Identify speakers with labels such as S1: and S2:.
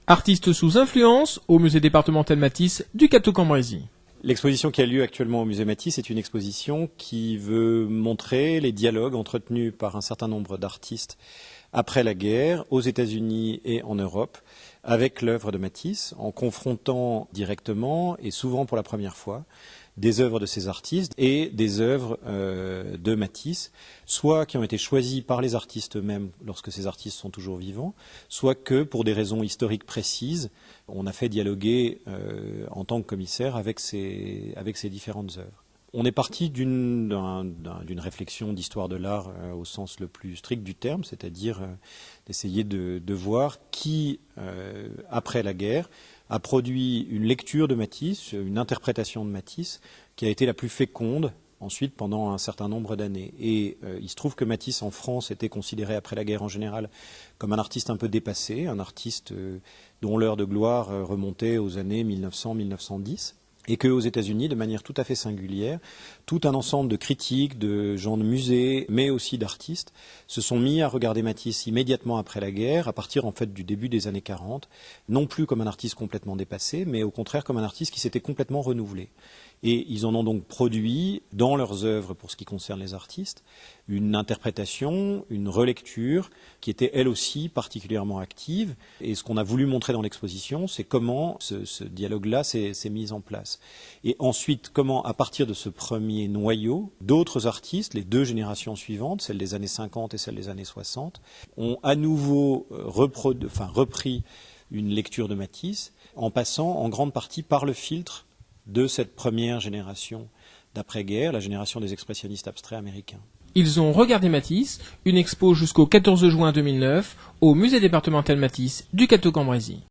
S1: Artistes sous influence au musée départemental Matisse du Cateau-Cambrésis.
S2: L'exposition qui a lieu actuellement au musée Matisse est une exposition qui veut montrer les dialogues entretenus par un certain nombre d'artistes après la guerre, aux États-Unis et en Europe, avec l'œuvre de Matisse, en confrontant directement et souvent pour la première fois des œuvres de ces artistes et des œuvres de Matisse, soit qui ont été choisies par les artistes eux-mêmes lorsque ces artistes sont toujours vivants, soit que pour des raisons historiques précises, on a fait dialoguer en tant que commissaire avec ces différentes œuvres. On est parti d'une réflexion d'histoire de l'art au sens le plus strict du terme, c'est-à-dire d'essayer de voir qui, après la guerre, a produit une lecture de Matisse, une interprétation de Matisse, qui a été la plus féconde ensuite pendant un certain nombre d'années. Et il se trouve que Matisse en France était considéré après la guerre en général comme un artiste un peu dépassé, un artiste dont l'heure de gloire remontait aux années 1900-1910. Et qu'aux États-Unis, de manière tout à fait singulière, tout un ensemble de critiques, de gens de musées, mais aussi d'artistes, se sont mis à regarder Matisse immédiatement après la guerre, à partir en fait du début des années 40, non plus comme un artiste complètement dépassé, mais au contraire comme un artiste qui s'était complètement renouvelé. Et ils en ont donc produit, dans leurs œuvres pour ce qui concerne les artistes, une interprétation, une relecture, qui était elle aussi particulièrement active. Et ce qu'on a voulu montrer dans l'exposition, c'est comment ce dialogue-là s'est mis en place. Et ensuite, comment, à partir de ce premier noyau, d'autres artistes, les deux générations suivantes, celle des années 50 et celle des années 60, ont à nouveau repris une lecture de Matisse, en passant en grande partie par le filtre de cette première génération d'après-guerre, la génération des expressionnistes abstraits américains.
S1: Ils ont regardé Matisse, une expo jusqu'au 14 juin 2009 au musée départemental Matisse du Cateau-Cambrésis.